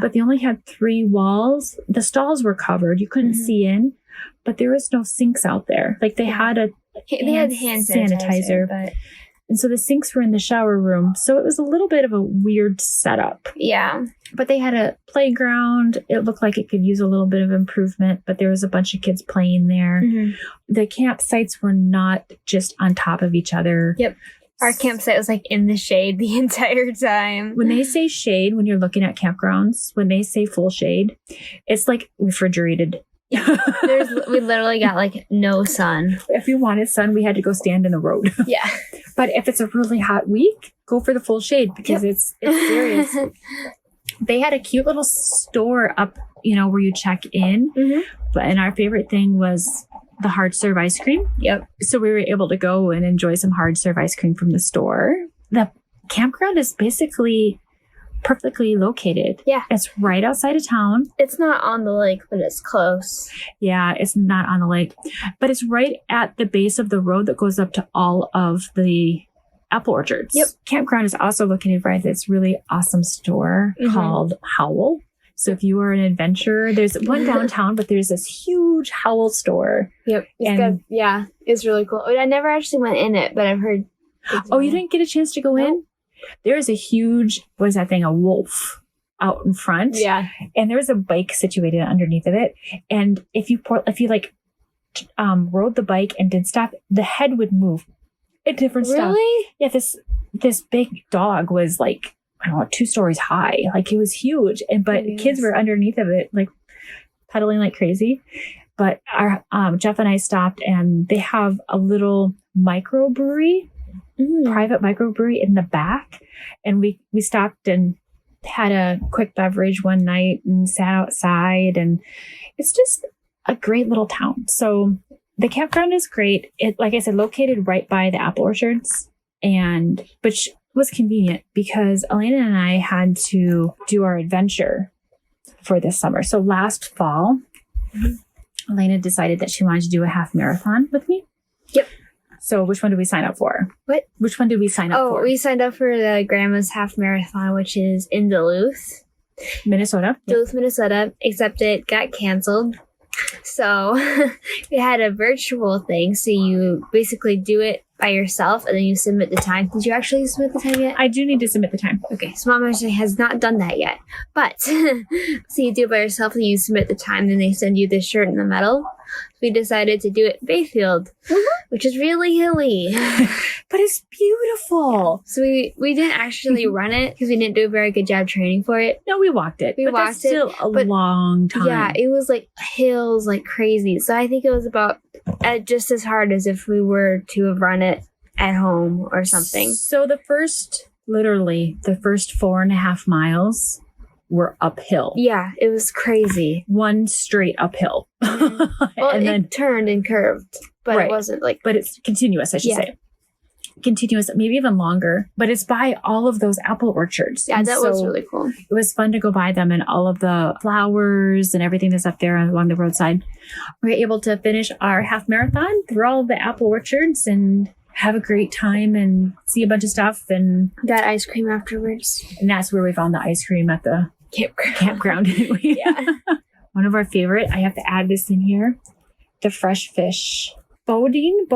but they only had 3 walls. The stalls were covered. You couldn't see in, but there was no sinks out there. Like they had hand sanitizer. But... And so the sinks were in the shower room. So it was a little bit of a weird setup. Yeah. But they had a playground. It looked like it could use a little bit of improvement, but there was a bunch of kids playing there. The campsites were not just on top of each other. Yep. Our campsite was like in the shade the entire time. When they say shade, when you're looking at campgrounds, when they say full shade, it's like refrigerated. We literally got like no sun. If we wanted sun, we had to go stand in the road. Yeah. But if it's a really hot week, go for the full shade, because it's serious. They had a cute little store up, where you check in. And our favorite thing was the hard serve ice cream. Yep. So we were able to go and enjoy some hard serve ice cream from the store. The campground is basically perfectly located. Yeah. It's right outside of town. It's not on the lake, but it's close. Yeah, it's not on the lake. But it's right at the base of the road that goes up to all of the apple orchards. Yep. Campground is also located right at this really awesome store called Howl. So if you are an adventurer, there's one downtown, but there's this huge Howl store. Yep. It's good. Yeah, it's really cool. I never actually went in it, but I've heard. Oh, you didn't get a chance to go in? There is a huge, what is that thing? A wolf out in front. Yeah. And there was a bike situated underneath of it. And if you rode the bike and didn't stop, the head would move. Different stuff. Really? Yeah. This big dog was like, I don't know, 2 stories high. Like it was huge. But kids were underneath of it, like pedaling like crazy. But our Jeff and I stopped, and they have a little microbrewery, private microbrewery in the back. And we stopped and had a quick beverage one night and sat outside. And it's just a great little town. So the campground is great. It, like I said, located right by the apple orchards, which was convenient because Elena and I had to do our adventure for this summer. So last fall, Elena decided that she wanted to do a half marathon with me. Yep. So which one did we sign up for? What? Which one did we sign up for? Oh, we signed up for the Grandma's Half Marathon, which is in Duluth, Minnesota. Duluth, Minnesota, except it got canceled. So we had a virtual thing. So you basically do it by yourself and then you submit the time. Did you actually submit the time yet? I do need to submit the time. Okay, so Mom actually has not done that yet. But so you do it by yourself and you submit the time, then they send you the shirt and the medal. We decided to do it in Bayfield, which is really hilly. But it's beautiful. So we didn't actually run it because we didn't do a very good job training for it. No, we walked it. But that's still a long time. Yeah, it was like hills like crazy. So I think it was about just as hard as if we were to have run it at home or something. So the first 4.5 miles were uphill. Yeah, it was crazy. One straight uphill. Well, and then turned and curved, but it wasn't like... But it's continuous, I should say. Continuous, maybe even longer. But it's by all of those apple orchards. Yeah, that was really cool. It was fun to go by them and all of the flowers and everything that's up there along the roadside. We were able to finish our half marathon through all of the apple orchards and have a great time and see a bunch of stuff. And got ice cream afterwards. And that's where we found the ice cream at the campground, didn't we? Yeah. One of our favorite, I have to add this in here, the fresh fish. Bowden?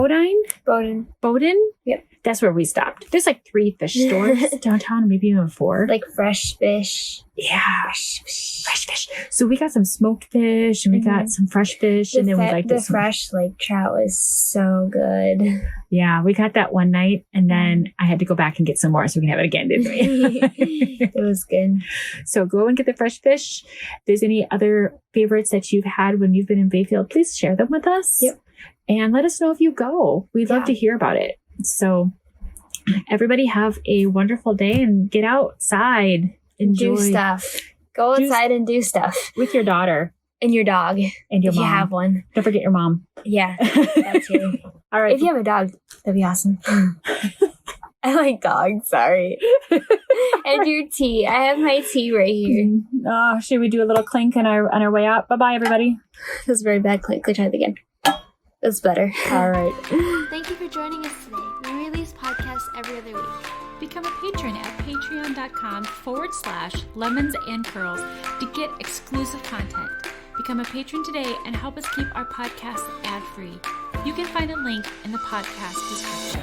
Yep. That's where we stopped. There's like 3 fish stores downtown, maybe even 4. Like fresh fish. Yeah. Fresh fish. So we got some smoked fish and we got some fresh fish. And then we liked the fresh lake trout was so good. Yeah, we got that one night and then I had to go back and get some more so we can have it again, didn't we? It was good. So go and get the fresh fish. If there's any other favorites that you've had when you've been in Bayfield, please share them with us. Yep. And let us know if you go. We'd love to hear about it. So everybody have a wonderful day and get outside. Enjoy. Do stuff. Go outside and do stuff. With your daughter. And your dog. And your mom. If you have one. Don't forget your mom. Yeah, that too. All right. If you have a dog, that'd be awesome. I like dogs, sorry. And your tea. I have my tea right here. Should we do a little clink on our way out? Bye-bye, everybody. That's a very bad clink. Let's try it again. That's better. All right. Thank you for joining us today. We release podcasts every other week. Become a patron at patreon.com/lemonsandcurls to get exclusive content. Become a patron today and help us keep our podcast ad-free. You can find a link in the podcast description.